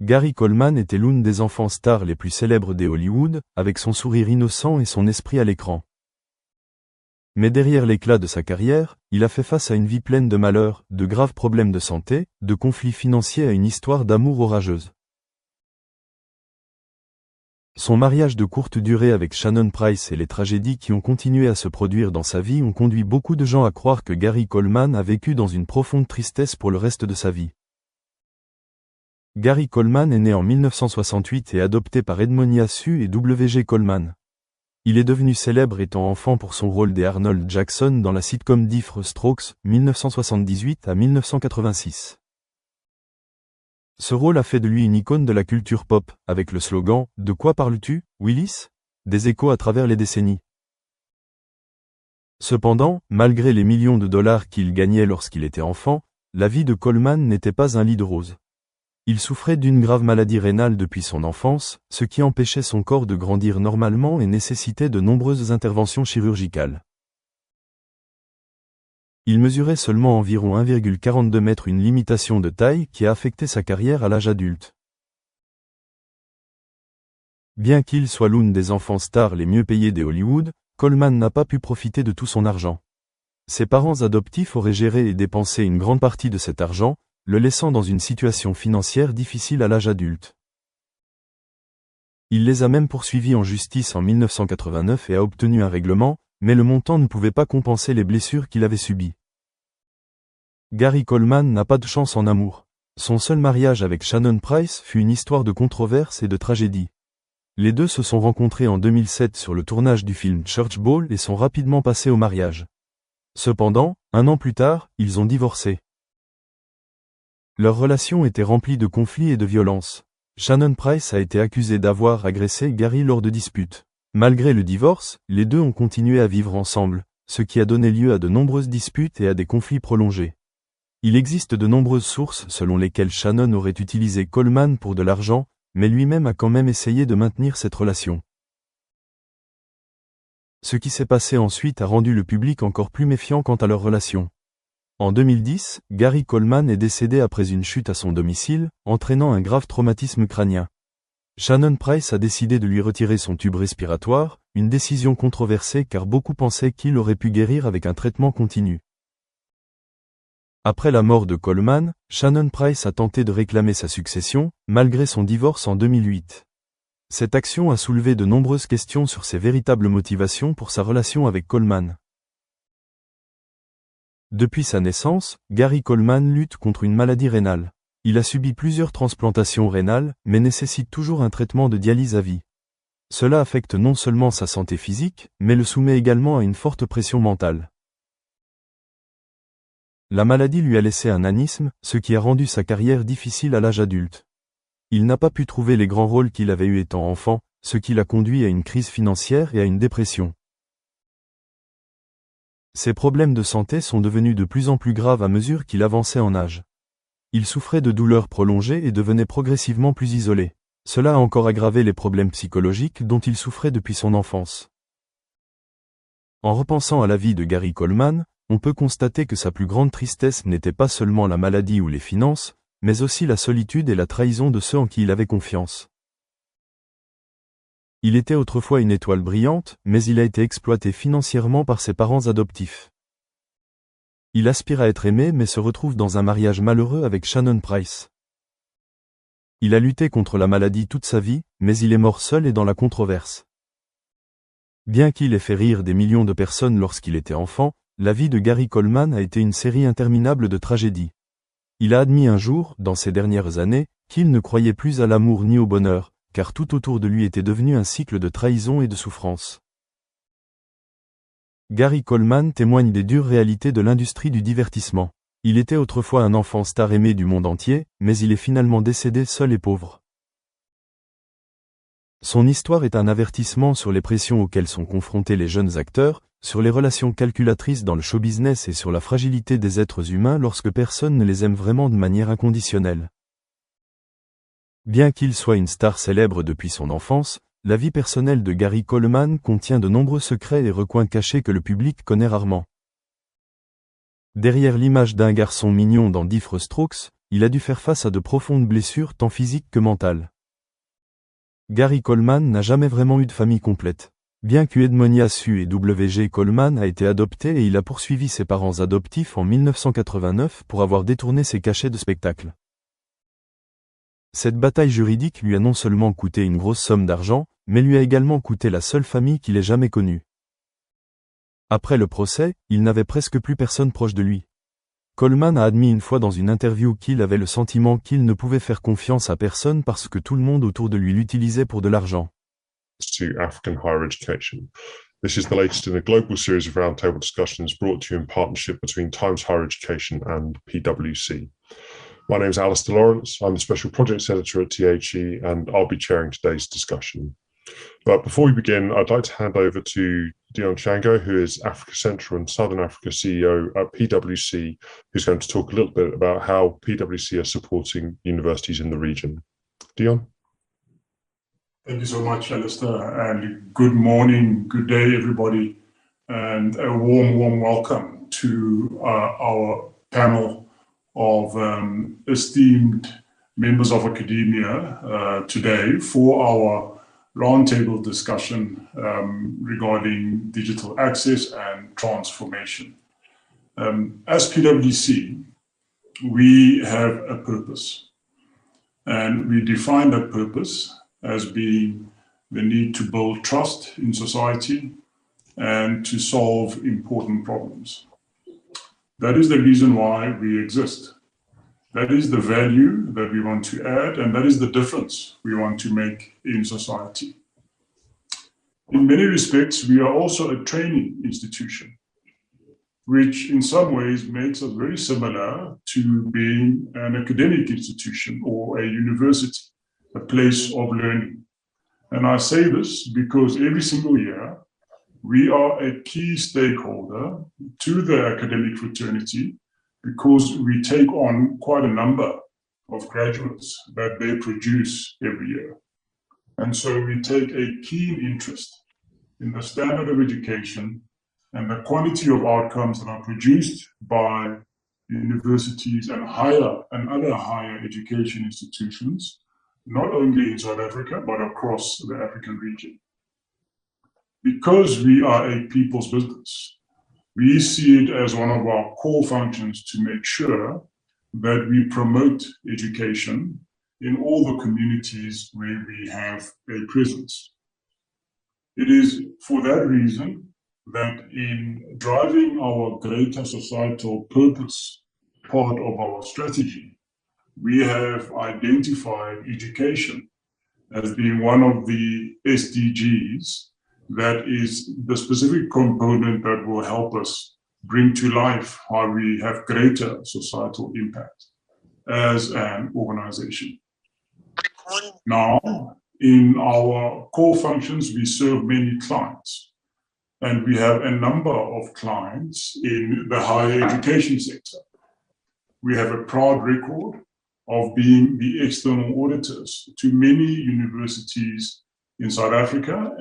Gary Coleman était l'une des enfants stars les plus célèbres des Hollywood, avec son sourire innocent et son esprit à l'écran. Mais derrière l'éclat de sa carrière, il a fait face à une vie pleine de malheurs, de graves problèmes de santé, de conflits financiers et à une histoire d'amour orageuse. Son mariage de courte durée avec Shannon Price et les tragédies qui ont continué à se produire dans sa vie ont conduit beaucoup de gens à croire que Gary Coleman a vécu dans une profonde tristesse pour le reste de sa vie. Gary Coleman est né en 1968 et adopté par Edmonia Sue et W.G. Coleman. Il est devenu célèbre étant enfant pour son rôle des Arnold Jackson dans la sitcom Diff'rent Strokes, 1978 à 1986. Ce rôle a fait de lui une icône de la culture pop, avec le slogan « De quoi parles-tu, Willis ?» des échos à travers les décennies. Cependant, malgré les millions de dollars qu'il gagnait lorsqu'il était enfant, la vie de Coleman n'était pas un lit de roses. Il souffrait d'une grave maladie rénale depuis son enfance, ce qui empêchait son corps de grandir normalement et nécessitait de nombreuses interventions chirurgicales. Il mesurait seulement environ 1,42 mètres, une limitation de taille qui a affecté sa carrière à l'âge adulte. Bien qu'il soit l'une des enfants stars les mieux payés des Hollywood, Coleman n'a pas pu profiter de tout son argent. Ses parents adoptifs auraient géré et dépensé une grande partie de cet argent, le laissant dans une situation financière difficile à l'âge adulte. Il les a même poursuivis en justice en 1989 et a obtenu un règlement, mais le montant ne pouvait pas compenser les blessures qu'il avait subies. Gary Coleman n'a pas de chance en amour. Son seul mariage avec Shannon Price fut une histoire de controverse et de tragédie. Les deux se sont rencontrés en 2007 sur le tournage du film Church Ball et sont rapidement passés au mariage. Cependant, 1 an plus tard, ils ont divorcé. Leur relation était remplie de conflits et de violences. Shannon Price a été accusée d'avoir agressé Gary lors de disputes. Malgré le divorce, les deux ont continué à vivre ensemble, ce qui a donné lieu à de nombreuses disputes et à des conflits prolongés. Il existe de nombreuses sources selon lesquelles Shannon aurait utilisé Coleman pour de l'argent, mais lui-même a quand même essayé de maintenir cette relation. Ce qui s'est passé ensuite a rendu le public encore plus méfiant quant à leur relation. En 2010, Gary Coleman est décédé après une chute à son domicile, entraînant un grave traumatisme crânien. Shannon Price a décidé de lui retirer son tube respiratoire, une décision controversée car beaucoup pensaient qu'il aurait pu guérir avec un traitement continu. Après la mort de Coleman, Shannon Price a tenté de réclamer sa succession, malgré son divorce en 2008. Cette action a soulevé de nombreuses questions sur ses véritables motivations pour sa relation avec Coleman. Depuis sa naissance, Gary Coleman lutte contre une maladie rénale. Il a subi plusieurs transplantations rénales, mais nécessite toujours un traitement de dialyse à vie. Cela affecte non seulement sa santé physique, mais le soumet également à une forte pression mentale. La maladie lui a laissé un anisme, ce qui a rendu sa carrière difficile à l'âge adulte. Il n'a pas pu trouver les grands rôles qu'il avait eus étant enfant, ce qui l'a conduit à une crise financière et à une dépression. Ses problèmes de santé sont devenus de plus en plus graves à mesure qu'il avançait en âge. Il souffrait de douleurs prolongées et devenait progressivement plus isolé. Cela a encore aggravé les problèmes psychologiques dont il souffrait depuis son enfance. En repensant à la vie de Gary Coleman, on peut constater que sa plus grande tristesse n'était pas seulement la maladie ou les finances, mais aussi la solitude et la trahison de ceux en qui il avait confiance. Il était autrefois une étoile brillante, mais il a été exploité financièrement par ses parents adoptifs. Il aspire à être aimé mais se retrouve dans un mariage malheureux avec Shannon Price. Il a lutté contre la maladie toute sa vie, mais il est mort seul et dans la controverse. Bien qu'il ait fait rire des millions de personnes lorsqu'il était enfant, la vie de Gary Coleman a été une série interminable de tragédies. Il a admis un jour, dans ces dernières années, qu'il ne croyait plus à l'amour ni au bonheur, car tout autour de lui était devenu un cycle de trahison et de souffrance. Gary Coleman témoigne des dures réalités de l'industrie du divertissement. Il était autrefois un enfant star aimé du monde entier, mais il est finalement décédé seul et pauvre. Son histoire est un avertissement sur les pressions auxquelles sont confrontés les jeunes acteurs, sur les relations calculatrices dans le show business et sur la fragilité des êtres humains lorsque personne ne les aime vraiment de manière inconditionnelle. Bien qu'il soit une star célèbre depuis son enfance, la vie personnelle de Gary Coleman contient de nombreux secrets et recoins cachés que le public connaît rarement. Derrière l'image d'un garçon mignon dans Diff'rent Strokes, il a dû faire face à de profondes blessures tant physiques que mentales. Gary Coleman n'a jamais vraiment eu de famille complète. Bien qu'Edmonia Sue et W.G. Coleman a été adopté et il a poursuivi ses parents adoptifs en 1989 pour avoir détourné ses cachets de spectacle. Cette bataille juridique lui a non seulement coûté une grosse somme d'argent, mais lui a également coûté la seule famille qu'il ait jamais connue. Après le procès, il n'avait presque plus personne proche de lui. Coleman a admis une fois dans une interview qu'il avait le sentiment qu'il ne pouvait faire confiance à personne parce que tout le monde autour de lui l'utilisait pour de l'argent. To African higher education. This is the latest in a global series of roundtable discussions brought to you in partnership between Times Higher Education and PwC. My name is Alistair Lawrence. I'm the Special Projects Editor at THE, and I'll be chairing today's discussion. But before we begin, I'd like to hand over to Dion Shango, who is Africa Central and Southern Africa CEO at PwC, who's going to talk a little bit about how PwC are supporting universities in the region. Dion? Thank you so much, Alistair, and good morning, good day, everybody, and a warm welcome to our panel of esteemed members of academia today for our roundtable discussion regarding digital access and transformation. As PwC, we have a purpose, and we define that purpose as being the need to build trust in society and to solve important problems. That is the reason why we exist. That is the value that we want to add, and that is the difference we want to make in society. In many respects, we are also a training institution, which in some ways makes us very similar to being an academic institution or a university, a place of learning. And I say this because every single year, we are a key stakeholder to the academic fraternity because we take on quite a number of graduates that they produce every year. And so we take a keen interest in the standard of education and the quality of outcomes that are produced by universities and other higher education institutions, not only in South Africa, but across the African region. Because we are a people's business, we see it as one of our core functions to make sure that we promote education in all the communities where we have a presence. It is for that reason that in driving our greater societal purpose part of our strategy, we have identified education as being one of the SDGs that is the specific component that will help us bring to life how we have greater societal impact as an organization. Now, in our core functions, we serve many clients, and we have a number of clients in the higher education sector. We have a proud record of being the external auditors to many universities in South Africa